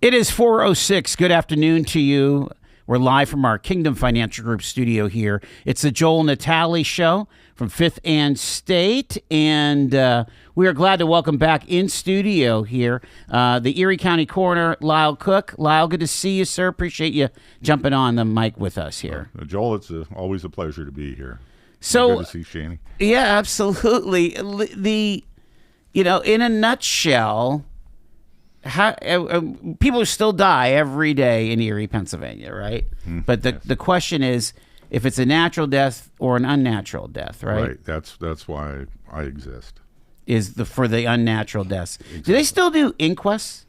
It is 4:06. Good afternoon to you. We're live from our Kingdom Financial Group studio here. It's the Joel Natale Show from 5th and State, and we are glad to welcome back in studio here the Erie County Coroner, Lyell Cook. Lyell, good to see you, sir. Appreciate you jumping on the mic with us here. Joel, it's always a pleasure to be here. So, good to see Shani. Yeah, absolutely. In a nutshell, people still die every day in Erie, Pennsylvania, right? But the question is if it's a natural death or an unnatural death, right? Right. That's why I exist. For the unnatural deaths. Exactly. Do they still do inquests?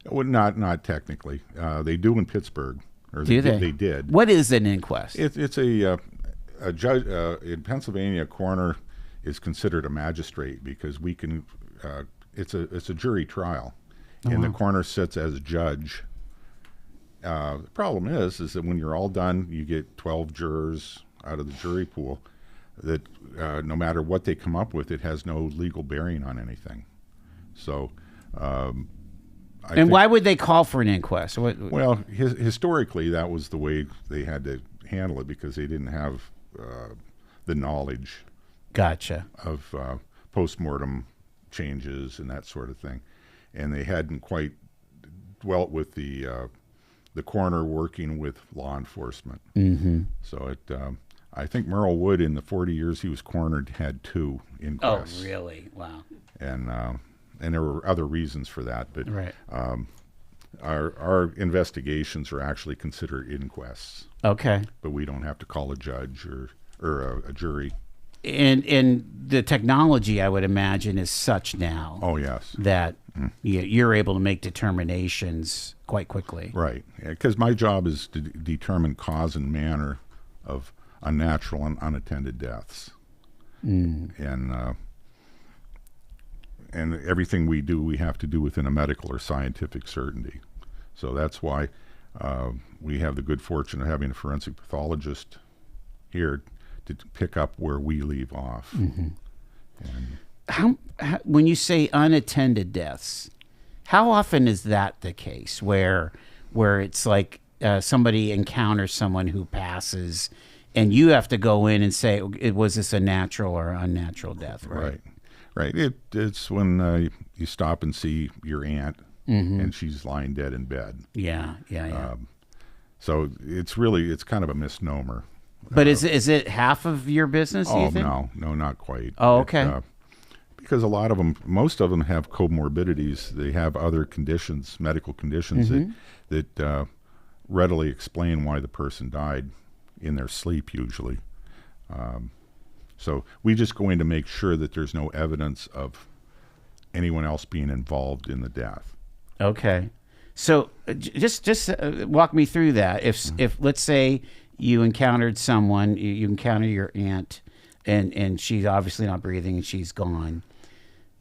Well, not technically. They do in Pittsburgh. Do they? They did. What is an inquest? It's a judge in Pennsylvania. A coroner is considered a magistrate because we can. It's a jury trial. And the coroner sits as judge. The problem is that when you're all done, you get 12 jurors out of the jury pool. That no matter what they come up with, it has no legal bearing on anything. So, why would they call for an inquest? Well, historically, that was the way they had to handle it because they didn't have the knowledge. Gotcha. Of postmortem changes and that sort of thing. And they hadn't quite dwelt with the coroner working with law enforcement. Mm-hmm. So I think Merle Wood, in the 40 years he was coroner, had 2 inquests. Oh, really? Wow. And there were other reasons for that, but right. Our investigations are actually considered inquests. Okay. But we don't have to call a judge or a jury. And the technology, I would imagine, is such now. Oh, yes. That you're able to make determinations quite quickly. Right. Because my job is to determine cause and manner of unnatural and unattended deaths. And everything we do, we have to do within a medical or scientific certainty. So that's why we have the good fortune of having a forensic pathologist here to pick up where we leave off. Mm-hmm. How, when you say unattended deaths, how often is that the case where it's like somebody encounters someone who passes and you have to go in and say, was this a natural or unnatural death? Right. It's when you stop and see your aunt and she's lying dead in bed. Yeah. So it's kind of a misnomer. But is it half of your business? Oh, you think? No, not quite. Oh, okay. of them have comorbidities. They have other conditions, medical conditions that readily explain why the person died in their sleep usually. So we just go in to make sure that there's no evidence of anyone else being involved in the death. Okay. So just walk me through that. If let's say you encountered someone, you encounter your aunt, and she's obviously not breathing and she's gone.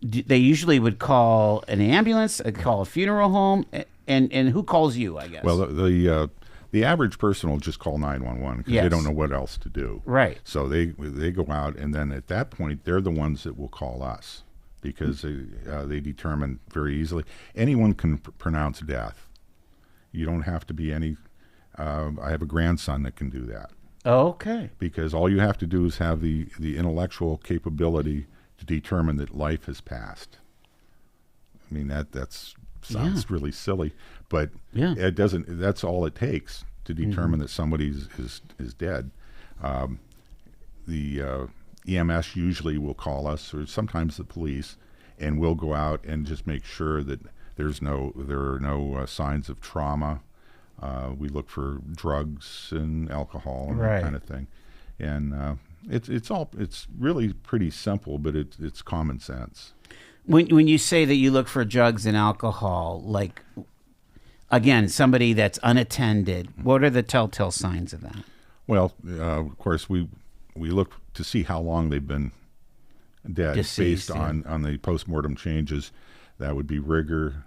They usually would call an ambulance, call a funeral home, and who calls you, I guess? Well, the average person will just call 911 because they don't know what else to do. Right. So they go out, and then at that point, they're the ones that will call us because they determine very easily. Anyone can pronounce death. You don't have to be any... I have a grandson that can do that. Oh, okay. Because all you have to do is have the intellectual capability to determine that life has passed. I mean, that sounds really silly, but it doesn't. That's all it takes to determine that somebody is dead. The EMS usually will call us, or sometimes the police, and we'll go out and just make sure that there are no signs of trauma. We look for drugs and alcohol and that kind of thing, and it's really pretty simple, but it's common sense. When you say that you look for drugs and alcohol, like again, somebody that's unattended, what are the telltale signs of that? Well, of course, we look to see how long they've been dead. Deceased, based on the postmortem changes. That would be rigor,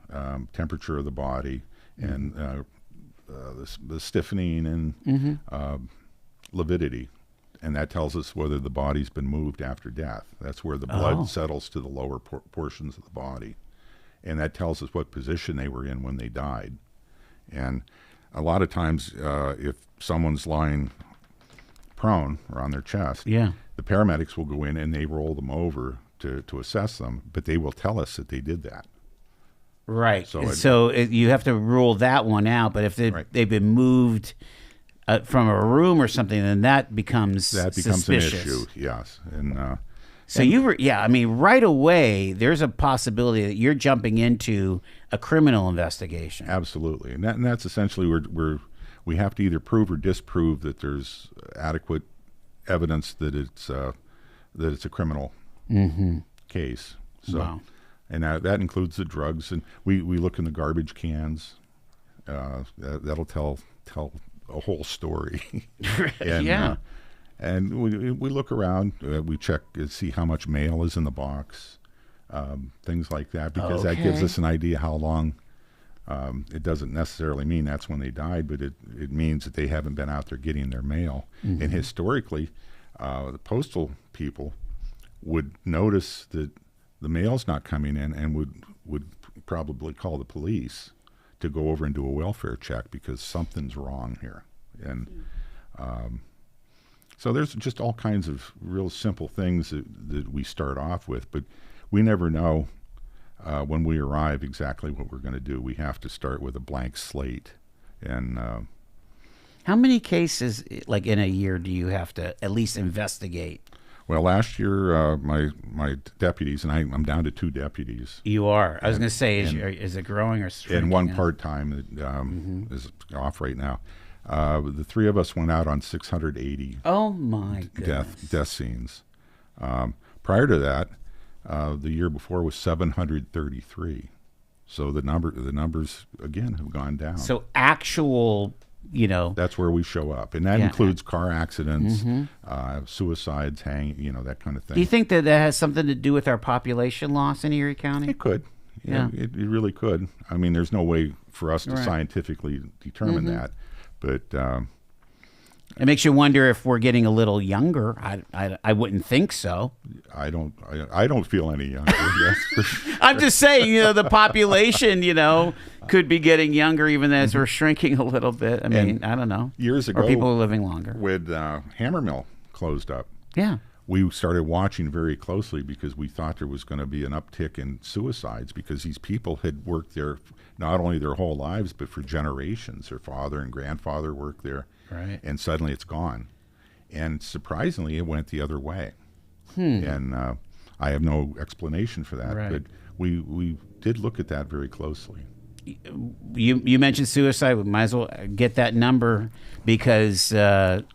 temperature of the body, and the stiffening and lividity, and that tells us whether the body's been moved after death. That's where the blood settles to the lower portions of the body, and that tells us what position they were in when they died. And a lot of times, if someone's lying prone or on their chest, Yeah. the paramedics will go in and they roll them over to assess them, but they will tell us that they did that. Right. So So, you have to rule that one out. But if Right. they've been moved from a room or something, then that becomes suspicious. an issue. Yes, and So right away, there's a possibility that you're jumping into a criminal investigation. absolutely, and that's essentially we have to either prove or disprove that there's adequate evidence that it's a criminal case. So, Wow. and that includes the drugs, and we look in the garbage cans. That'll tell a whole story. And, Yeah. and we look around. We check to see how much mail is in the box, things like that, because that gives Okay. us an idea how long. It doesn't necessarily mean that's when they died, but it means that they haven't been out there getting their mail. And historically, the postal people would notice that the mail's not coming in and would probably call the police to go over and do a welfare check because something's wrong here. And so there's just all kinds of real simple things that we start off with, but we never know when we arrive exactly what we're going to do. We have to start with a blank slate. And How many cases, like in a year, do you have to at least investigate? well, last year my deputies, and I'm down to 2 deputies, You are. I was going to say, is it growing or shrinking? and one now? part-time that is off right now. The 3 of us went out on 680 Oh my goodness. death scenes. Prior to that, the year before was 733. So the numbers again have gone down. So actual, That's where we show up, and that Yeah. includes car accidents, suicides, that kind of thing. do you think that has something to do with our population loss in Erie County? It could. Yeah. It really could. I mean, there's no way for us to Right. scientifically determine that, but It makes you wonder if we're getting a little younger. I wouldn't think so. I don't feel any younger. That's for sure. I'm just saying, the population, could be getting younger even as we're shrinking a little bit. I mean, And I don't know. Years Or ago, people are living longer. when Hammermill closed up, Yeah. we started watching very closely because we thought there was going to be an uptick in suicides because these people had worked there not only their whole lives but for generations. Their father and grandfather worked there, Right. and suddenly it's gone. And surprisingly, it went the other way. And I have no explanation for that, Right. but we did look at that very closely. You mentioned suicide. We might as well get that number because, again,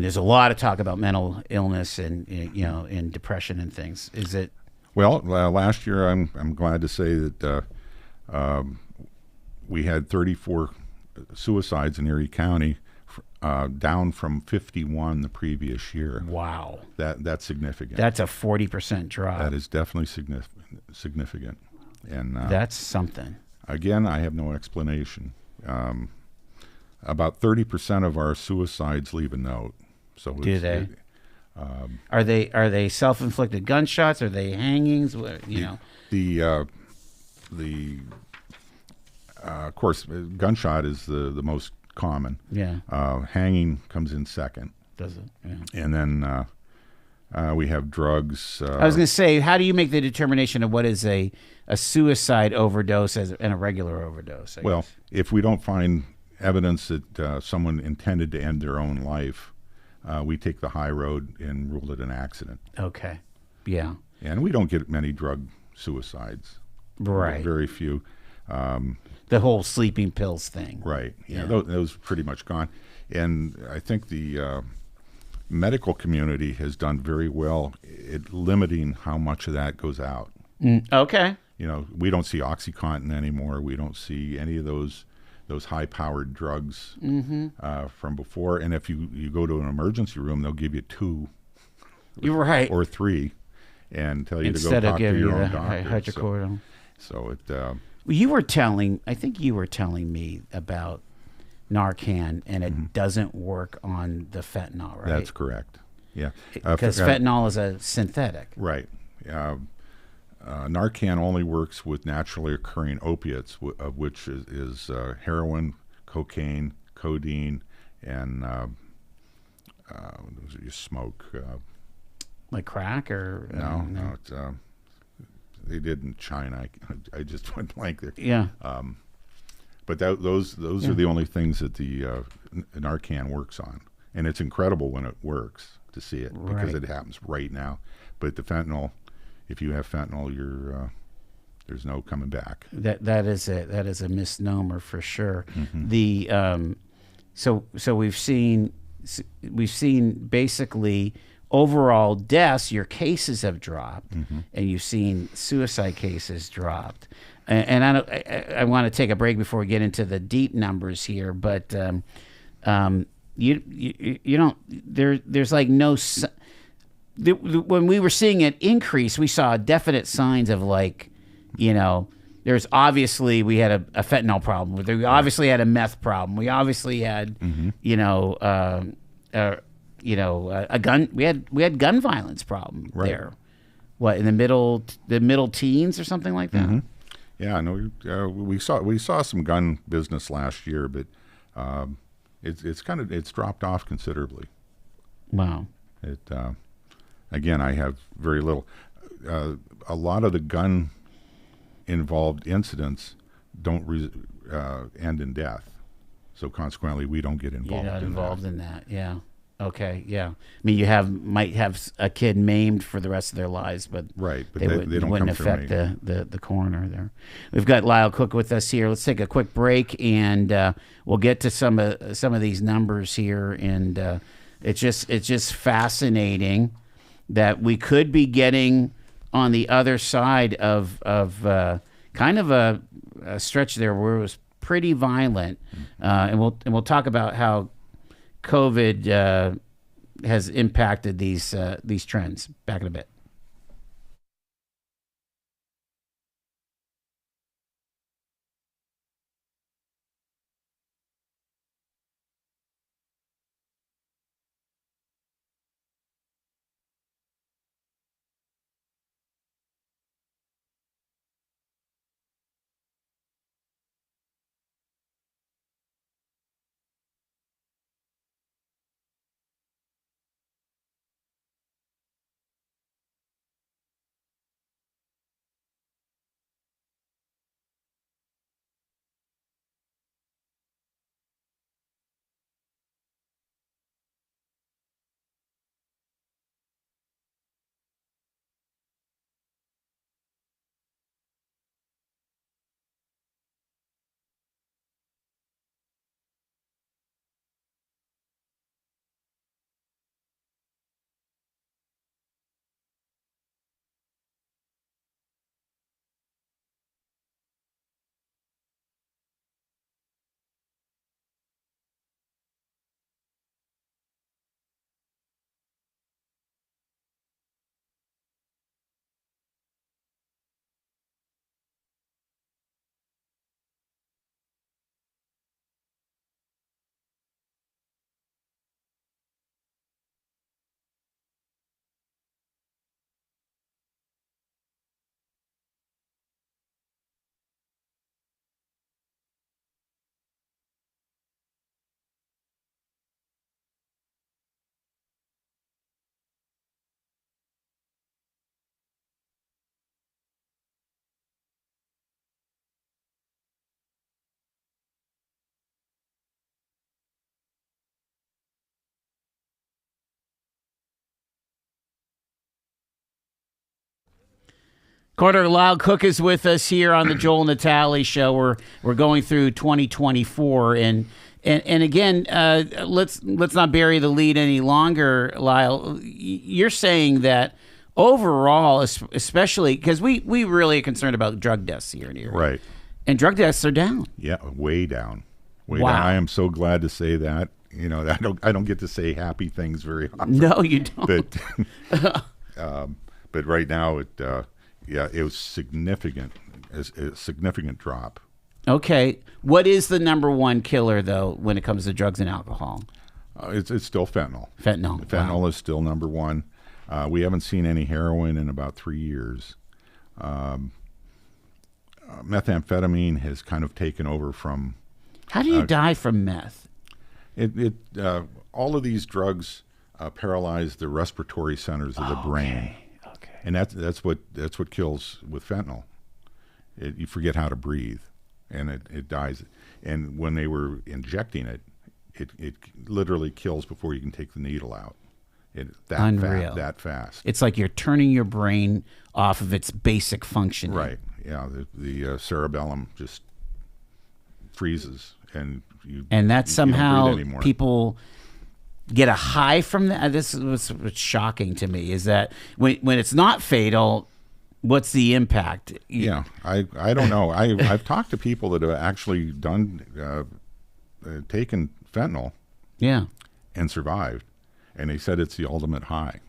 there's a lot of talk about mental illness and and depression and things. Is it? Well, last year I'm glad to say that we had 34 suicides in Erie County, down from 51 the previous year. Wow. That's significant. That's a 40% drop. That is definitely significant. And That's something. again, I have no explanation. About 30% of our suicides leave a note. So Do they? Are they self-inflicted gunshots? Are they hangings? Of course, gunshot is the most common. Yeah. Hanging comes in second, Does it? Yeah. and then we have drugs. I was going to say, how do you make the determination of what is a suicide overdose and a regular overdose? I Well, guess? if we don't find evidence that someone intended to end their own life, we take the high road and rule it an accident. Okay. Yeah. And we don't get many drug suicides. Right. Very few. The whole sleeping pills thing. Right. Yeah. Yeah. Those are pretty much gone. And I think the medical community has done very well at limiting how much of that goes out. Okay. We don't see OxyContin anymore. We don't see any of those high-powered drugs from before. And if you go to an emergency room, they'll give you 2 You're right. or 3 and tell you Instead to go of talk to giving your you own the doctor. hydrocodone. So it I think you were telling me about Narcan, and it doesn't work on the fentanyl, right? that's correct. Yeah. Because fentanyl is a synthetic. Right. Narcan only works with naturally occurring opiates, of which is heroin, cocaine, codeine, and you smoke. Like crack or No. It's, they did in China. I just went blank there. Yeah. But those are the only things that the Narcan works on, and it's incredible when it works to see it because it happens right now. But the fentanyl, if you have fentanyl, there's no coming back. That is a misnomer for sure. The so we've seen basically overall deaths, your cases have dropped, and you've seen suicide cases dropped. And I want to take a break before we get into the deep numbers here, but you don't. There's like no. When we were seeing it increase, we saw definite signs of like, there's obviously we had a fentanyl problem. We obviously had a meth problem. We obviously had, a gun. We had gun violence problem there. What, in the middle teens or something like that? Yeah, no, we saw some gun business last year, but it's dropped off considerably. Wow. Again, I have very little. A lot of the gun involved incidents don't end in death, so consequently, we don't get involved. You're not involved in that. Yeah. Okay. Yeah. I mean, might have a kid maimed for the rest of their lives, but but they don't wouldn't affect the coroner there. We've got Lyell Cook with us here. Let's take a quick break, and we'll get to some of these numbers here. And it's just fascinating that we could be getting on the other side of kind of a stretch there where it was pretty violent, and we'll talk about how COVID has impacted these trends. Back in a bit. Coroner Lyell Cook is with us here on the Joel Natale Show. We're going through 2024, and again, let's not bury the lead any longer, Lyell. You're saying that overall, especially because we really are concerned about drug deaths here in Erie, Right. And drug deaths are down. Yeah, way down. Way Wow. down. I am so glad to say that. I don't get to say happy things very often. No, you don't. But right now it was significant, a significant drop. Okay, what is the number one killer though when it comes to drugs and alcohol? It's still fentanyl. Fentanyl. Fentanyl Wow. is still number one. We haven't seen any heroin in about 3 years. Methamphetamine has kind of taken over from. How do you die from meth? All of these drugs paralyze the respiratory centers of the brain, and that's what kills with fentanyl. You forget how to breathe, and it dies. And when they were injecting it, it literally kills before you can take the needle out. Unreal. That fast. It's like you're turning your brain off of its basic functioning. Right. Yeah. The cerebellum just freezes, and that's somehow don't breathe anymore. People get a high from that. This was what's shocking to me is that when it's not fatal, what's the impact? Yeah, I don't know. I've talked to people that have actually taken fentanyl, and survived, and they said it's the ultimate high.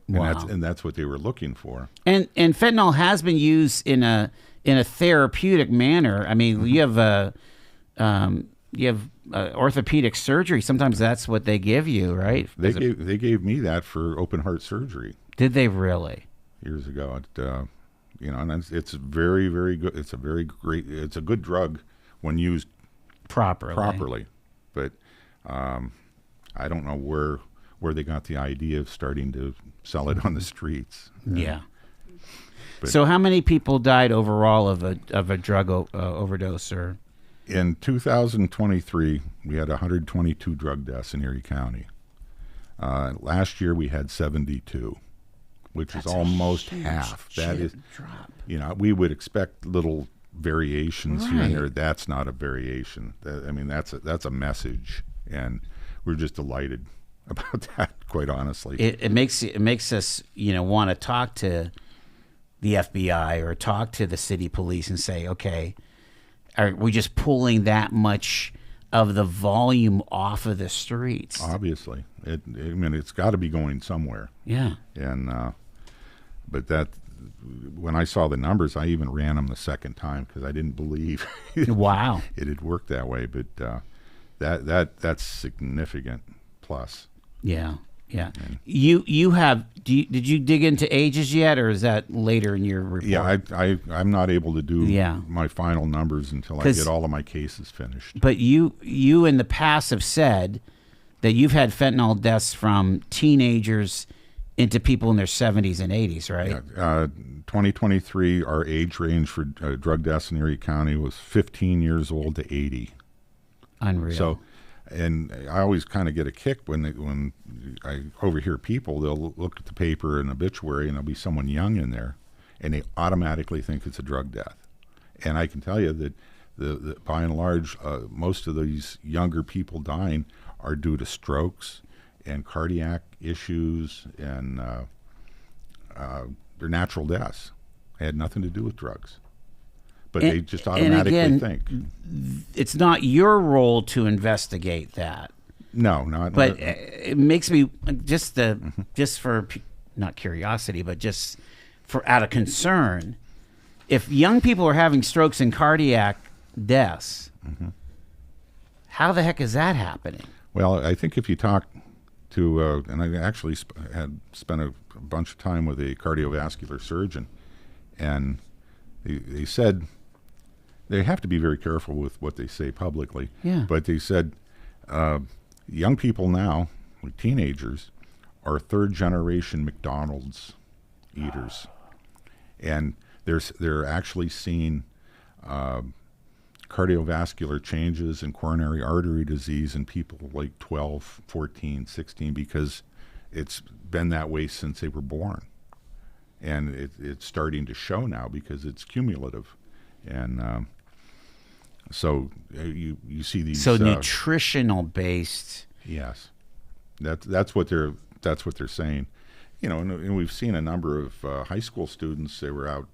Wow. And that's what they were looking for. And fentanyl has been used in a therapeutic manner. I mean, you have orthopedic surgery. Sometimes that's what they give you, right? They gave me that for open heart surgery. Did they really? Years ago, and it's very, very good. It's a good drug when used properly. But I don't know where they got the idea of starting to sell it on the streets. Yeah. So how many people died overall of a drug overdose? Or in 2023, we had 122 drug deaths in Erie County. Last year, we had 72. Which is almost half. That is, drop. We would expect little variations here and there. That's not a variation. That's a message, and we're just delighted about that. Quite honestly, it makes us want to talk to the FBI or talk to the city police and say, okay, are we just pulling that much of the volume off of the streets? Obviously, it's got to be going somewhere. Yeah, and. But when I saw the numbers, I even ran them the second time because I didn't believe wow, it had worked that way. But that's significant plus. Yeah. And did you dig into ages yet, or is that later in your report? Yeah, I'm not able to do my final numbers until I get all of my cases finished. But you in the past have said that you've had fentanyl deaths from teenagers into people in their 70s and 80s, right? Yeah. 2023, our age range for drug deaths in Erie County was 15 years old to 80. Unreal. So, and I always kind of get a kick when I overhear people, they'll look at the paper and obituary and there'll be someone young in there, and they automatically think it's a drug death. And I can tell you that the by and large, most of these younger people dying are due to strokes and cardiac issues, and they're natural deaths. It had nothing to do with drugs. But they just automatically think. It's not your role to investigate that. No, not. But it makes me, just for, not curiosity, but just for out of concern, if young people are having strokes and cardiac deaths, how the heck is that happening? Well, I think if you talk to, and I actually had spent a bunch of time with a cardiovascular surgeon, and they said they have to be very careful with what they say publicly. Yeah. But they said young people now, like teenagers, are third-generation McDonald's eaters, and they're actually seeing cardiovascular changes and coronary artery disease in people like 12, 14, 16, because it's been that way since they were born. And it's starting to show now because it's cumulative. And so you see these... So nutritional based... Yes. That's what they're saying. And we've seen a number of high school students, they were out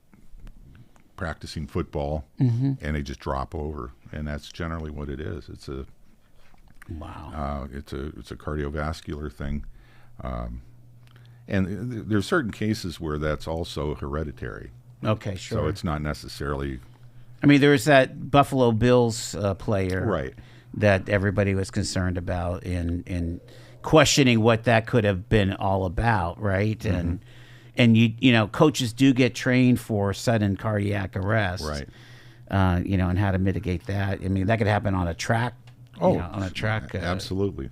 practicing football, and they just drop over, and that's generally what it is. It's a it's a cardiovascular thing, and there's certain cases where that's also hereditary. Okay, sure. So it's not necessarily. I mean, there was that Buffalo Bills player, right, that everybody was concerned about in questioning what that could have been all about, right? and coaches do get trained for sudden cardiac arrest, Right. And how to mitigate that. I mean, that could happen on a track, on a track, absolutely.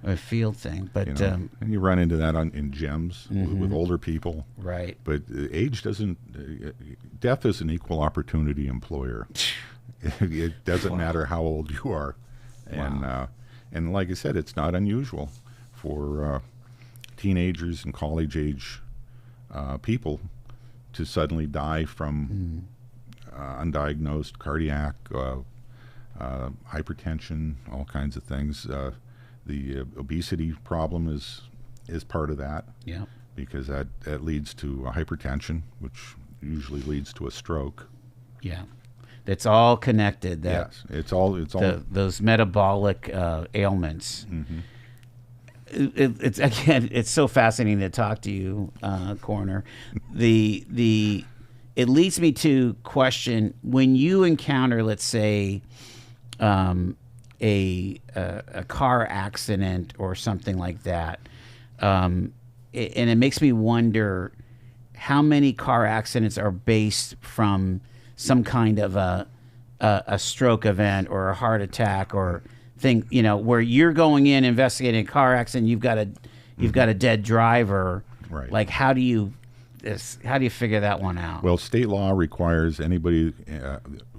a field thing. But And you run into that in gyms with older people. right, But age doesn't. Death is an equal opportunity employer. It doesn't matter how old you are, and like I said, it's not unusual for teenagers and college age people to suddenly die from undiagnosed cardiac, hypertension, all kinds of things. The obesity problem is part of that. Yeah. Because that leads to hypertension, which usually leads to a stroke. Yeah. It's all connected. Yes, it's all those metabolic ailments. Mm-hmm. It's again, it's so fascinating to talk to you, Coroner. It leads me to question, when you encounter, let's say, a car accident or something like that, and it makes me wonder how many car accidents are based from some kind of a stroke event or a heart attack or thing, where you're going in investigating a car accident, you've got a dead driver. Right. Like, how do you figure that one out? Well, state law requires anybody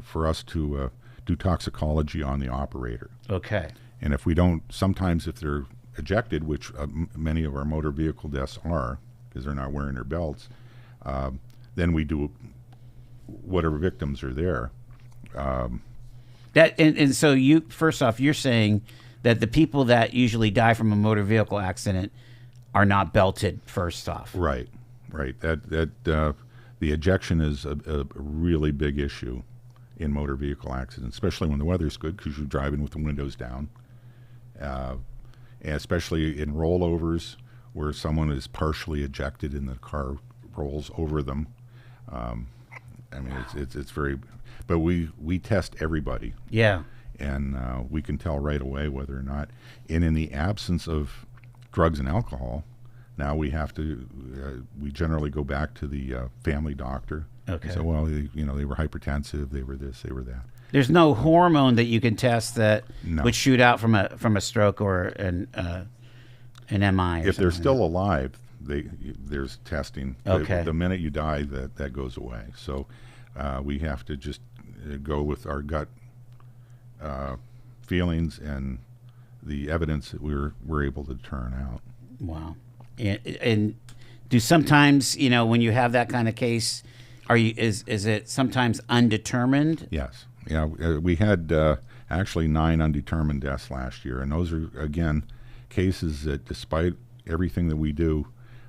for us to do toxicology on the operator. Okay. And if we don't, sometimes if they're ejected, which many of our motor vehicle deaths are, because they're not wearing their belts, then we do whatever victims are there. And so you, first off, you're saying that the people that usually die from a motor vehicle accident are not belted, first off. Right. That the ejection is a really big issue in motor vehicle accidents, especially when the weather's good, because you're driving with the windows down, and especially in rollovers where someone is partially ejected and the car rolls over them. I mean, it's very, but we test everybody. Yeah. And we can tell right away whether or not. And in the absence of drugs and alcohol, now we have to. We generally go back to the family doctor. Okay. So, well, they were hypertensive. They were this. They were that. There's no hormone that you can test that No. would shoot out from a stroke or an MI. Or If they're something. still alive, there's testing. Okay. The minute you die, that goes away. So we have to just go with our gut feelings and the evidence that we're able to turn out. Wow. And do sometimes, when you have that kind of case, is it sometimes undetermined? Yes. Yeah, we had actually 9 undetermined deaths last year, and those are, again, cases that despite everything that we do,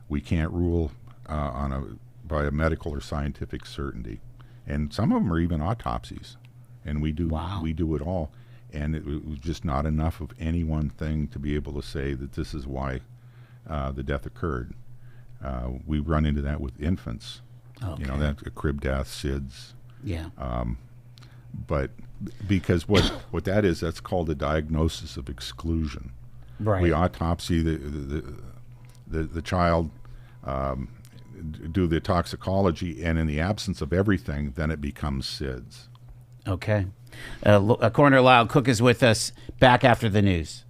we can't rule by a medical or scientific certainty. And some of them are even autopsies, and we do it all. And it was just not enough of any one thing to be able to say that this is why the death occurred. We run into that with infants. Okay. That crib death, SIDS. Yeah. But because what that is, that's called a diagnosis of exclusion. Right. We autopsy the child, do the toxicology, and in the absence of everything, then it becomes SIDS. Okay. Coroner Lyell Cook is with us, back after the news.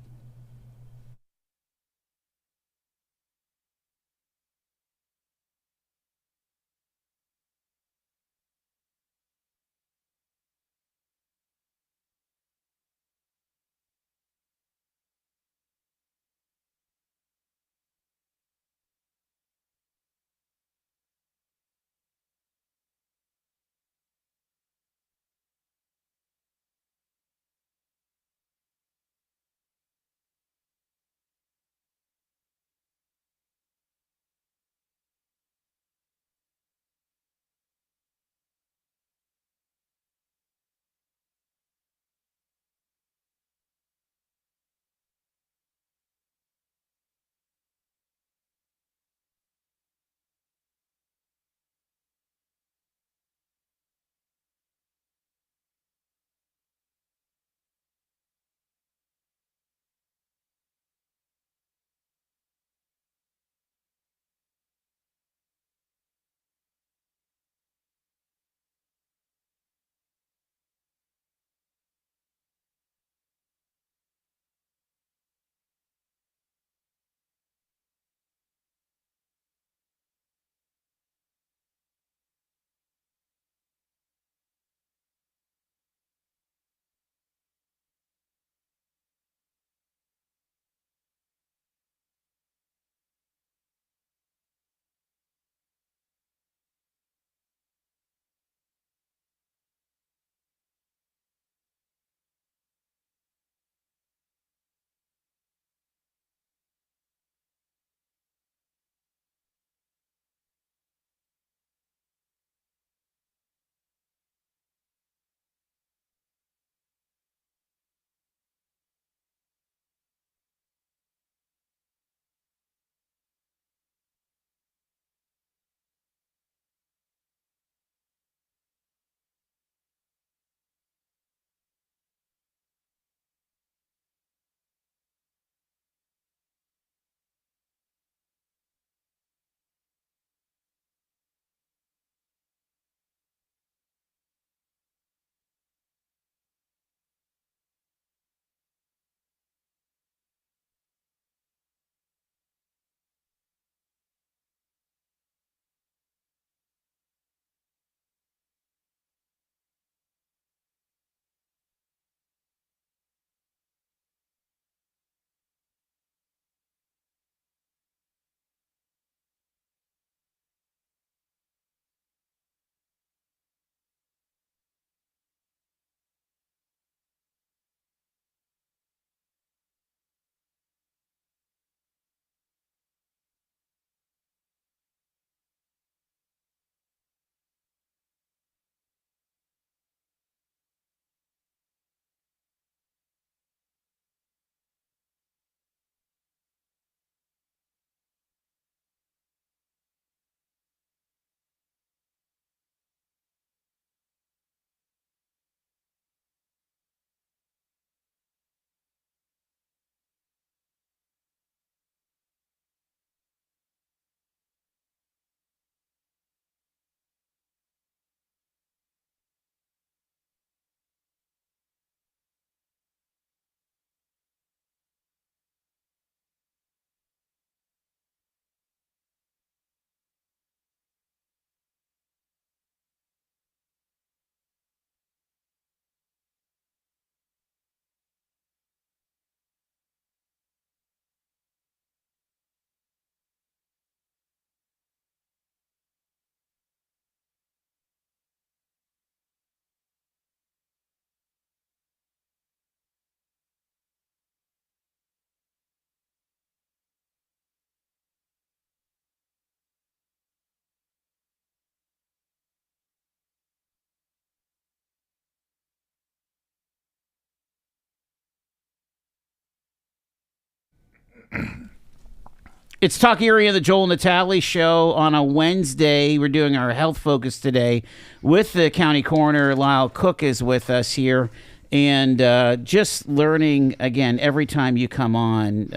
It's Talk Erie and the Joel Natale Show on a Wednesday. We're doing our health focus today with the county coroner. Lyell Cook is with us here. And just learning, again, every time you come on,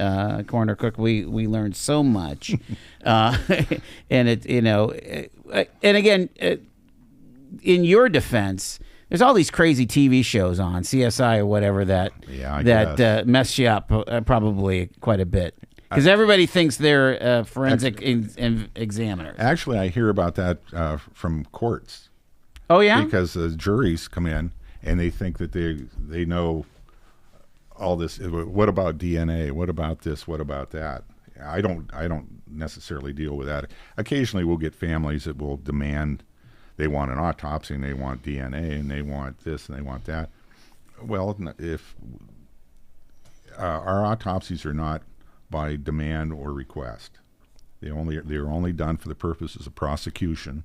Coroner Cook, we learn so much. And it, and again, in your defense, there's all these crazy TV shows on, CSI or whatever, that mess you up probably quite a bit. Because everybody thinks they're forensic examiners. Actually, I hear about that from courts. Oh, yeah? Because the juries come in and they think that they know all this. What about DNA? What about this? What about that? I don't necessarily deal with that. Occasionally, we'll get families that will demand, they want an autopsy and they want DNA and they want this and they want that. Well, if our autopsies are not by demand or request. They're only done for the purposes of prosecution.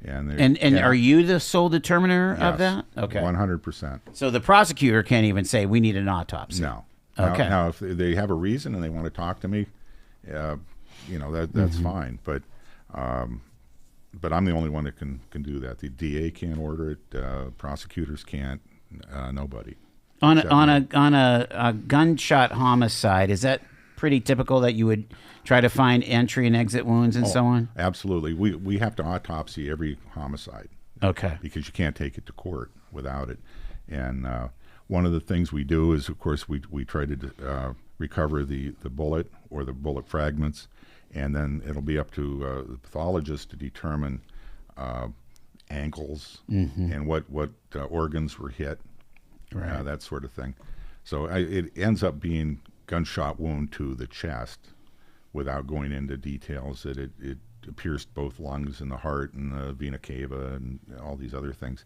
And are you the sole determiner of that? Okay. 100%. So the prosecutor can't even say we need an autopsy. No. Okay. Now if they have a reason and they want to talk to me, that's fine. But I'm the only one that can do that. The DA can't order it. Prosecutors can't. Nobody. On a gunshot homicide, is that pretty typical that you would try to find entry and exit wounds and so on? Absolutely. We have to autopsy every homicide. Okay. Because you can't take it to court without it. And one of the things we do is, of course, we try to recover the bullet or the bullet fragments, and then it'll be up to the pathologist to determine angles and what organs were hit, right. That sort of thing. So it ends up being gunshot wound to the chest, without going into details that it pierced both lungs and the heart and the vena cava and all these other things.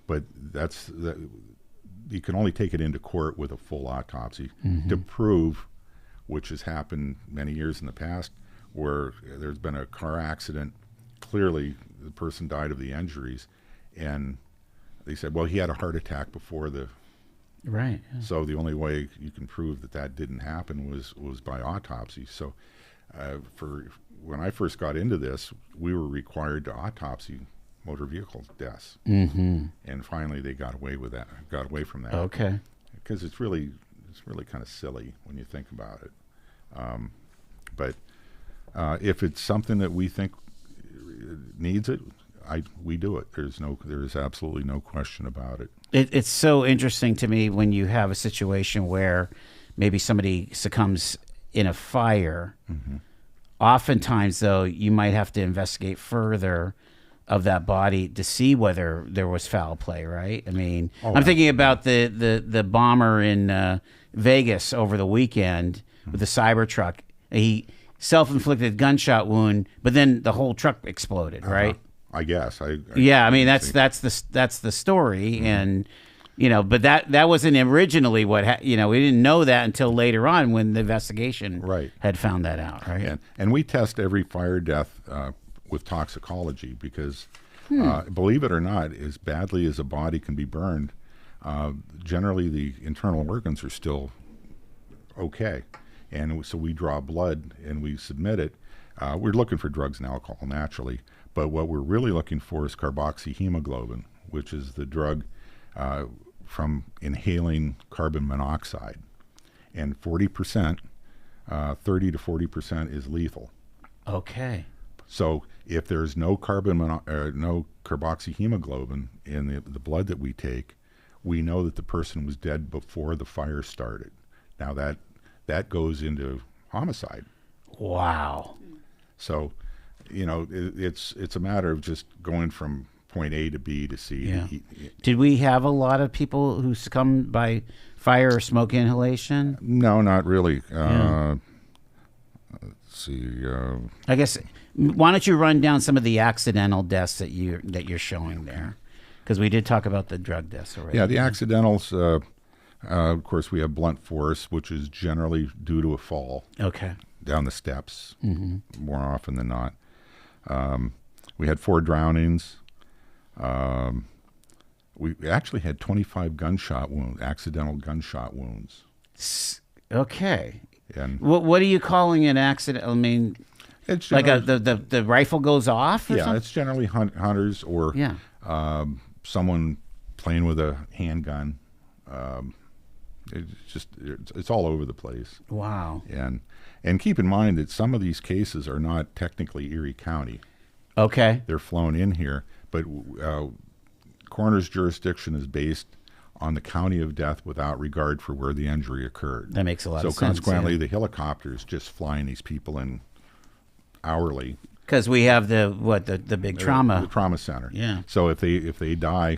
But you can only take it into court with a full autopsy to prove, which has happened many years in the past, where there's been a car accident. Clearly, the person died of the injuries, and they said, well, he had a heart attack before the. Right. Yeah. So the only way you can prove that didn't happen was by autopsy. So for when I first got into this, we were required to autopsy motor vehicle deaths, and finally they got away from that. Okay. Because it's really kind of silly when you think about it. But if it's something that we think needs it, we do it. There is absolutely no question about it. It's so interesting to me when you have a situation where maybe somebody succumbs in a fire. Oftentimes, though, you might have to investigate further of that body to see whether there was foul play, right? I mean, I'm thinking about the bomber in Vegas over the weekend with the Cybertruck. He self-inflicted gunshot wound, but then the whole truck exploded, right? I guess. I that's the story, and but that wasn't originally what we didn't know that until later on when the investigation had found that out, right? And we test every fire death with toxicology because, believe it or not, as badly as a body can be burned, generally the internal organs are still okay, and so we draw blood and we submit it. We're looking for drugs and alcohol naturally. But what we're really looking for is carboxyhemoglobin, which is the drug from inhaling carbon monoxide. And 40%, 30 to 40% is lethal. Okay. So if there's no no carboxyhemoglobin in the blood that we take, we know that the person was dead before the fire started. Now that goes into homicide. Wow. So it's a matter of just going from point A to B to C. Yeah. Did we have a lot of people who succumbed by fire or smoke inhalation? No, not really. Let's see. I guess, why don't you run down some of the accidental deaths that you're showing there? Because we did talk about the drug deaths already. Yeah, the accidentals, of course, we have blunt force, which is generally due to a fall. Okay. Down the steps, more often than not. We had 4 drownings. We actually had 25 accidental gunshot wounds. Okay. And What are you calling an accident? I mean, it's like generally, the rifle goes off or yeah, something? it's generally hunters or Yeah. someone playing with a handgun. It's all over the place. Wow. And keep in mind that some of these cases are not technically Erie County. Okay. They're flown in here, but coroner's jurisdiction is based on the county of death without regard for where the injury occurred. That makes a lot of sense. So consequently, yeah. the helicopters just flying these people in hourly. Because we have the big trauma. The trauma center. Yeah. So if they die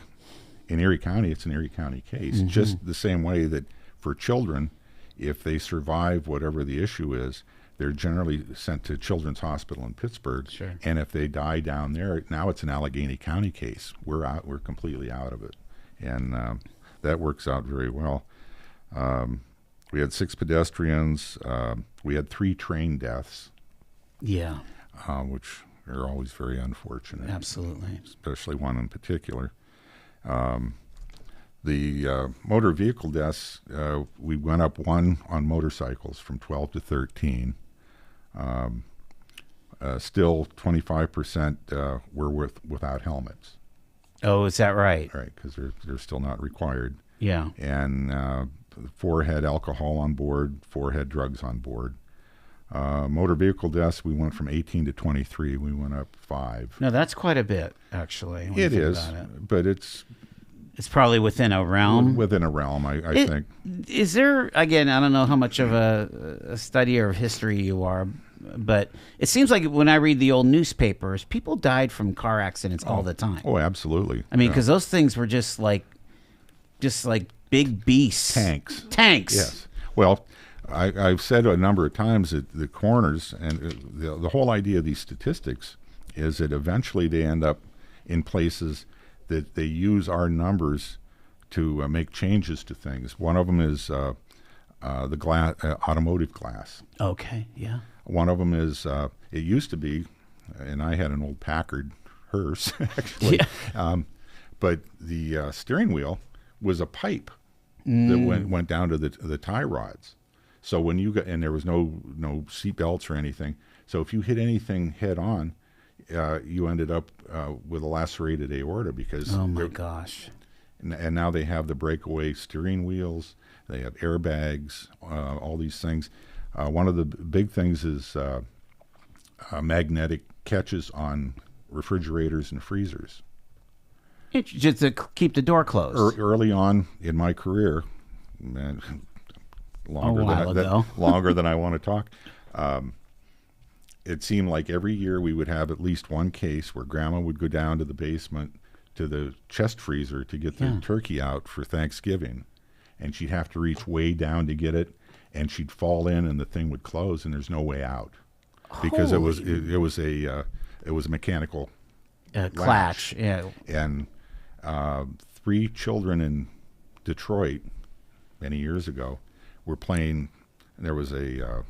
in Erie County, it's an Erie County case. Mm-hmm. Just the same way that for children, if they survive whatever the issue is, they're generally sent to Children's Hospital in Pittsburgh. Sure. And if they die down there, now it's an Allegheny County case. We're out. We're completely out of it, and that works out very well. We had 6 pedestrians. We had 3 train deaths. Yeah. Which are always very unfortunate. Absolutely. Especially one in particular. The motor vehicle deaths, we went up 1 on motorcycles from 12 to 13. Still 25% were without helmets. Oh, is that right? Right, because they're still not required. Yeah. And 4 had alcohol on board, 4 had drugs on board. Motor vehicle deaths, we went from 18 to 23. We went up 5. No, that's quite a bit, actually. when you It think is, about it. but it's It's probably within a realm. within a realm, I think. Is there, again, I don't know how much of a studier of history you are, but it seems like when I read the old newspapers, people died from car accidents all the time. Oh, absolutely. I mean, because those things were just like big beasts. Tanks. Yes. Well, I've said a number of times that the coroners and the whole idea of these statistics is that eventually they end up in places that they use our numbers to make changes to things. One of them is the glass, automotive glass. Okay, yeah. One of them is, it used to be, and I had an old Packard hearse, actually, but the steering wheel was a pipe that went down to the tie rods. So when you got, and there was no seat belts or anything, so if you hit anything head on, you ended up with a lacerated aorta because Oh my gosh. and now they have the breakaway steering wheels, they have airbags, all these things. One of the big things is magnetic catches on refrigerators and freezers. Just to keep the door closed. Early on in my career, man, longer than I want to talk, it seemed like every year we would have at least one case where Grandma would go down to the basement to the chest freezer to get the turkey out for Thanksgiving, and she'd have to reach way down to get it, and she'd fall in, and the thing would close, and there's no way out because it was a mechanical clutch. Yeah. And 3 children in Detroit many years ago were playing. And there was an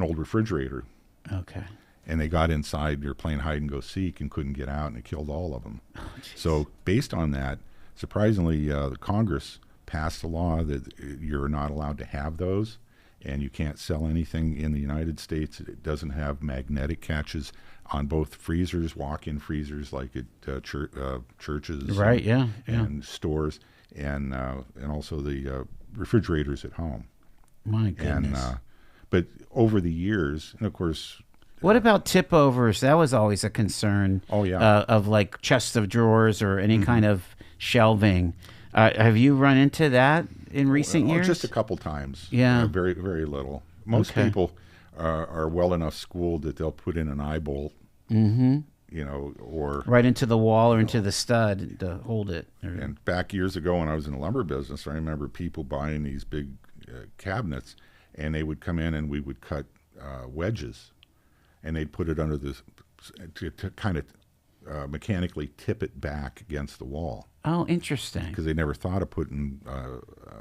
old refrigerator. Okay. And they got inside. They were playing hide and go seek and couldn't get out, and it killed all of them. Oh, so based on that, surprisingly, the Congress passed a law that you're not allowed to have those, and you can't sell anything in the United States that doesn't have magnetic catches on both freezers, walk-in freezers like at churches, right? And stores, and also the refrigerators at home. My goodness. And but over the years, and of course. What about tip overs? That was always a concern. Oh yeah. Of like chests of drawers or any kind of shelving. Have you run into that in recent years? Just a couple times. Yeah. Very, very little. Most people are well enough schooled that they'll put in an eye bolt, or right into the wall or into the stud to hold it. And back years ago when I was in the lumber business, I remember people buying these big cabinets, and they would come in and we would cut wedges, and they'd put it under this to kind of mechanically tip it back against the wall. Oh, interesting. Because they never thought of putting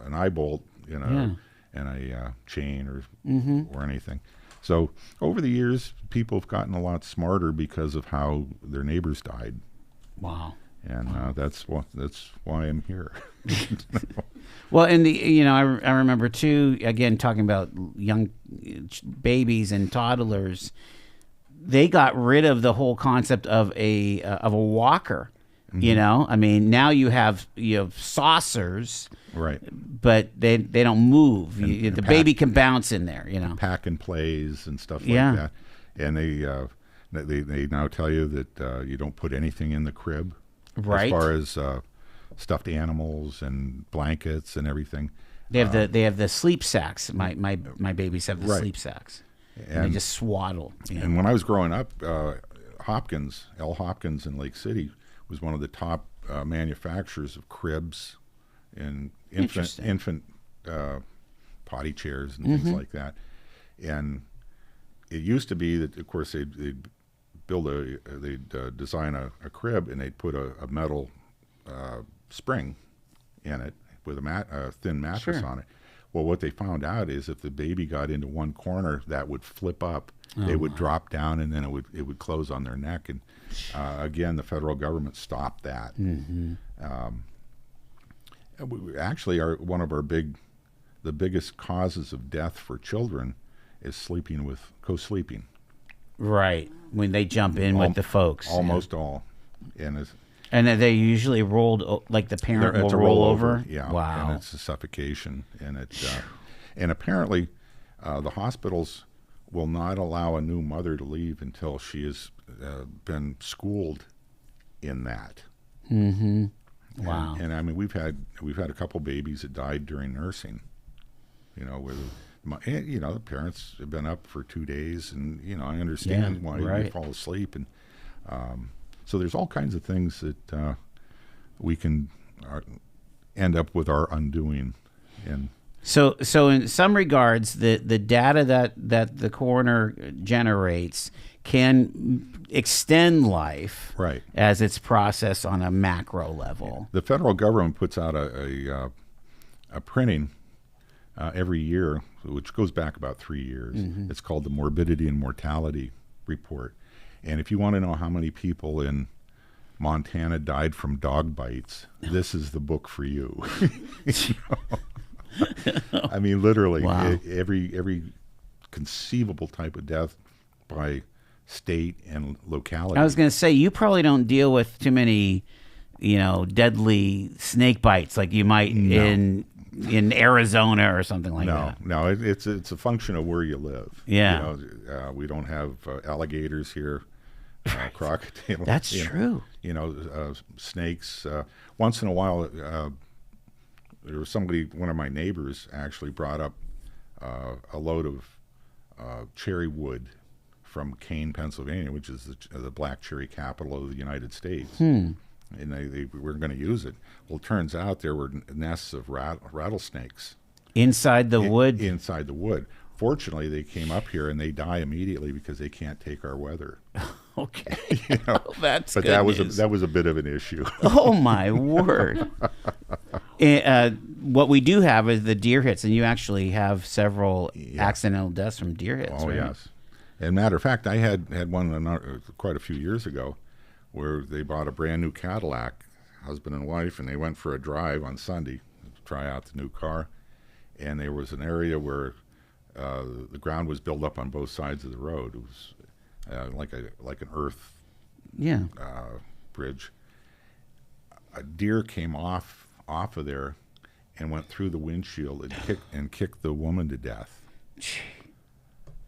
an eye bolt in a chain or anything. So over the years, people have gotten a lot smarter because of how their neighbors died. Wow. And that's why I'm here. Well, and I remember too. Again, talking about young babies and toddlers, they got rid of the whole concept of a walker. Mm-hmm. I mean, now you have saucers, Right. but they don't move. The baby can bounce in there. Pack and plays and stuff like Yeah. that. And they now tell you that you don't put anything in the crib, Right. as far as stuffed animals and blankets and everything. They have the sleep sacks. My babies have the Right. sleep sacks, and they just swaddle. And when I was growing up, Hopkins, L. Hopkins in Lake City, was one of the top manufacturers of cribs and infant potty chairs and things like that. And it used to be that, of course, they'd design a crib, and they'd put a metal spring in it with a thin mattress on it. Well, what they found out is if the baby got into one corner, that would flip up. They would drop down, and then it would close on their neck. And again, the federal government stopped that. Actually, one of the biggest causes of death for children is co-sleeping. Right, when they jump in with the folks. Almost all. And then they usually rolled, like the parent will it's a roll over. Yeah. Wow. And it's a suffocation. And apparently the hospitals will not allow a new mother to leave until she has been schooled in that. Mm-hmm. Wow. And I mean, we've had a couple babies that died during nursing. Where the parents have been up for 2 days, and I understand why you fall asleep, and so there's all kinds of things that we can end up with our undoing. And so in some regards, the data that the coroner generates can extend life, right, as it's processed on a macro level. The federal government puts out a printing every year, which goes back about 3 years. Mm-hmm. It's called the Morbidity and Mortality Report. And if you want to know how many people in Montana died from dog bites, this is the book for you. I mean, literally, wow. every conceivable type of death by state and locality. I was going to say, you probably don't deal with too many, deadly snake bites like you might in Arizona or something like that. No, it's a function of where you live. Yeah. We don't have alligators here, crocodiles. That's true. Snakes. Once in a while, there was one of my neighbors actually brought up a load of cherry wood from Kane, Pennsylvania, which is the black cherry capital of the United States. And they were going to use it. Well, it turns out there were nests of rattlesnakes inside the wood. Inside the wood. Fortunately, they came up here and they die immediately because they can't take our weather. Okay, that's but good that news. was a bit of an issue. Oh my word! What we do have is the deer hits, and you actually have several accidental deaths from deer hits. Oh, right? yes. And matter of fact, I had one quite a few years ago where they bought a brand new Cadillac, husband and wife, and they went for a drive on Sunday to try out the new car. And there was an area where the ground was built up on both sides of the road. It was like an earth bridge. A deer came off of there and went through the windshield and kicked the woman to death.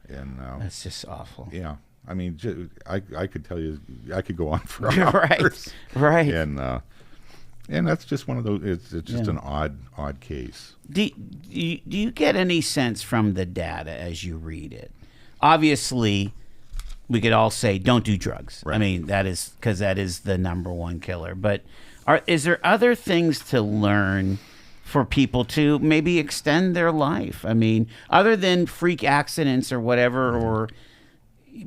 And that's just awful. Yeah, I mean, I could tell you, I could go on for hours. Right. And that's just one of those. It's just an odd case. Do you get any sense from the data as you read it? Obviously, we could all say don't do drugs. Right. I mean, that is because that is the number one killer. But is there other things to learn for people to maybe extend their life? I mean, other than freak accidents or whatever, or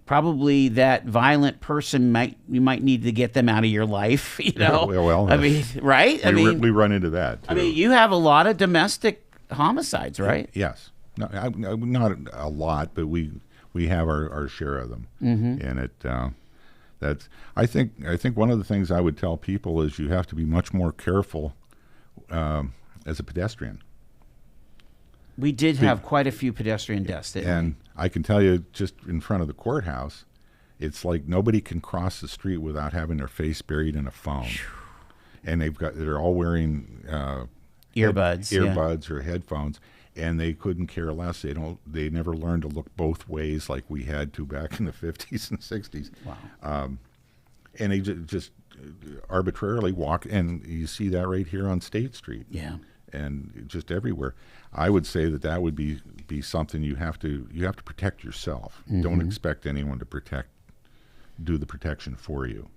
probably that violent person you might need to get them out of your life. Well, I mean, right? We run into that too. I mean, you have a lot of domestic homicides, right? Yes, not a lot, but we have our share of them, and I think one of the things I would tell people is you have to be much more careful as a pedestrian. We did have quite a few pedestrian deaths, didn't And I can tell you, just in front of the courthouse, it's like nobody can cross the street without having their face buried in a phone. And they're all wearing earbuds or headphones, and they couldn't care less. They never learned to look both ways like we had to back in the 50s and 60s. Wow. And they just arbitrarily walk, and you see that right here on State Street. Yeah. And just everywhere. I would say that would be something you have to protect yourself. Mm-hmm. Don't expect anyone to do the protection for you.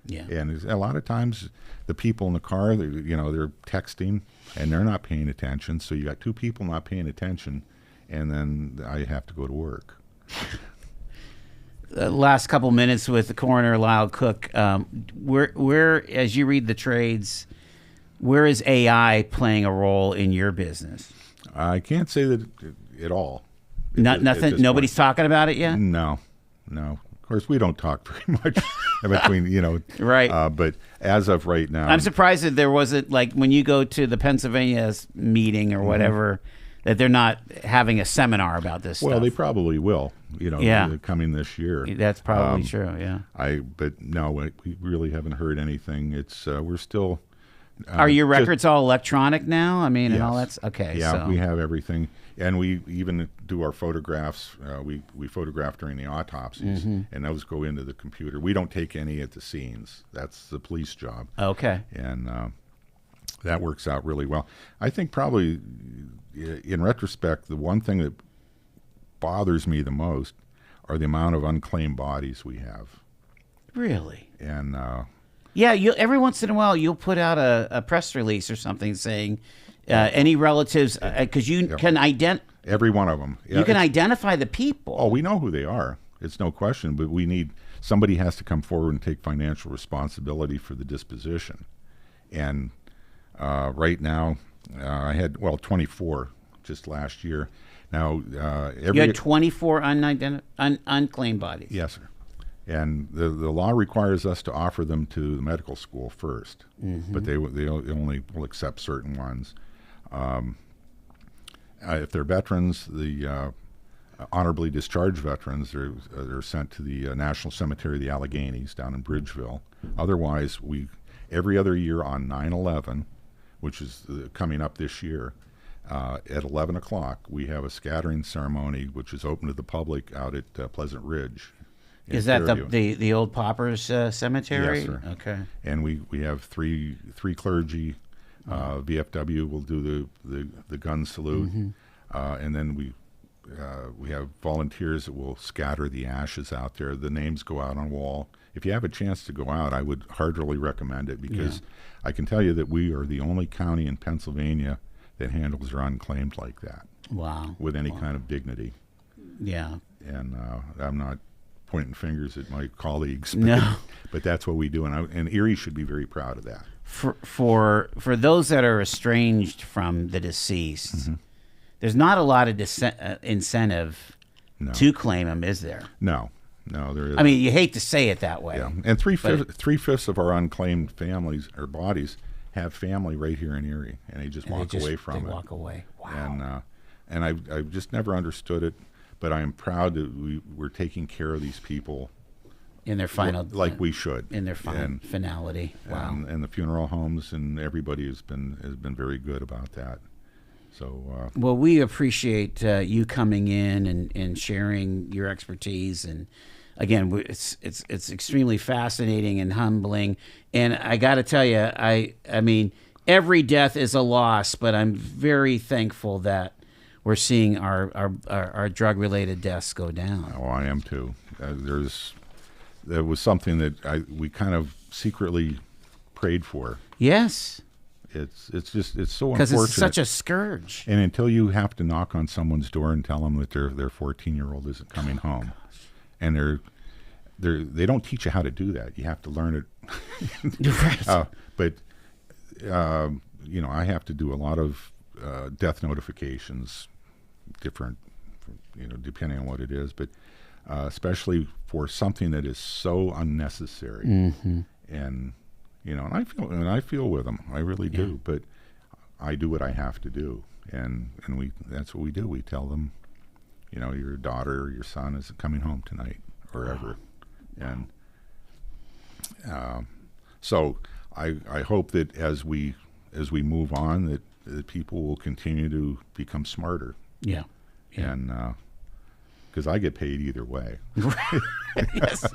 Yeah. And a lot of times the people in the car, they're texting and they're not paying attention. So you got two people not paying attention, and then I have to go to work. Last couple minutes with the coroner, Lyell Cook. Where, as you read the trades, where is AI playing a role in your business? I can't say that at all. Nothing. Nobody's talking about it yet. No. Of course, we don't talk very much between right. But as of right now, I'm surprised that there wasn't, like, when you go to the Pennsylvania meeting or whatever, that they're not having a seminar about this Well, stuff. they probably will, coming this year. That's probably true, yeah. But no, we really haven't heard anything. It's we're still. Are your records all electronic now? I mean, yes. and all that's okay. Yeah, so. we have everything, and we even do our photographs. We photograph during the autopsies, and those go into the computer. We don't take any at the scenes. That's the police job. Okay. And that works out really well. I think probably, in retrospect, the one thing that bothers me the most are the amount of unclaimed bodies we have. Really? And yeah, every once in a while you'll put out a press release or something saying any relatives, because you can every one of them. You can identify the people. Oh, we know who they are. It's no question. But somebody has to come forward and take financial responsibility for the disposition. And right now, I had 24 just last year. Now you had 24 unclaimed bodies. Yes, sir. And the law requires us to offer them to the medical school first, but they only will accept certain ones. If they're veterans, the honorably discharged veterans, they're sent to the National Cemetery of the Alleghenies down in Bridgeville. Otherwise, every other year on 9/11, which is coming up this year, at 11 o'clock, we have a scattering ceremony, which is open to the public out at Pleasant Ridge. Is that the old Paupers Cemetery? Yes, sir. Okay. And we have three clergy. VFW will do the gun salute, and then we have volunteers that will scatter the ashes out there. The names go out on a wall. If you have a chance to go out, I would heartily recommend it, because I can tell you that we are the only county in Pennsylvania that handles their unclaimed like that. Wow. With any kind of dignity. Yeah. And I'm not pointing fingers at my colleagues, but that's what we do, and Erie should be very proud of that. For those that are estranged from the deceased, there's not a lot of incentive to claim them, is there? No, there is. I mean, you hate to say it that way. Yeah, and three-fifths of our unclaimed families or bodies have family right here in Erie, and they just walk away from it. They walk away. Wow. And I've just never understood it. But I am proud that we're taking care of these people in their final, like we should, in their finality. Wow! And the funeral homes and everybody has been very good about that. So well, we appreciate you coming in and sharing your expertise, and again, it's extremely fascinating and humbling. And I got to tell you, I mean, every death is a loss, but I'm very thankful that we're seeing our drug-related deaths go down. Oh, I am too. There was something that we kind of secretly prayed for. Yes. It's so unfortunate. Because it's such a scourge. And until you have to knock on someone's door and tell them that their 14-year-old isn't coming home, and they don't teach you how to do that. You have to learn it. Right. But I have to do a lot of death notifications, different, depending on what it is. But especially for something that is so unnecessary. Mm-hmm. And and I feel with them. I really do. But I do what I have to do, and that's what we do. We tell them, your daughter or your son is coming home tonight or ever, and so I hope that as we move on, that people will continue to become smarter. Yeah. And because I get paid either way. Yes.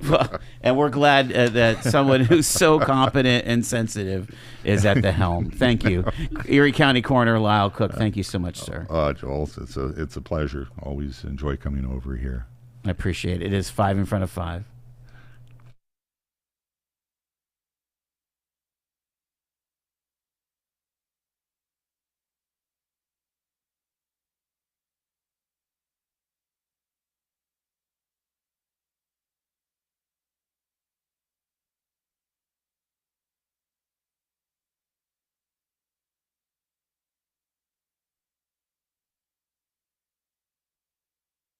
Well, and we're glad that someone who's so competent and sensitive is at the helm. Thank you, Erie County Coroner Lyell Cook. Thank you so much, sir. Joel, it's a pleasure. Always enjoy coming over here. I appreciate it. It is 5 in front of 5.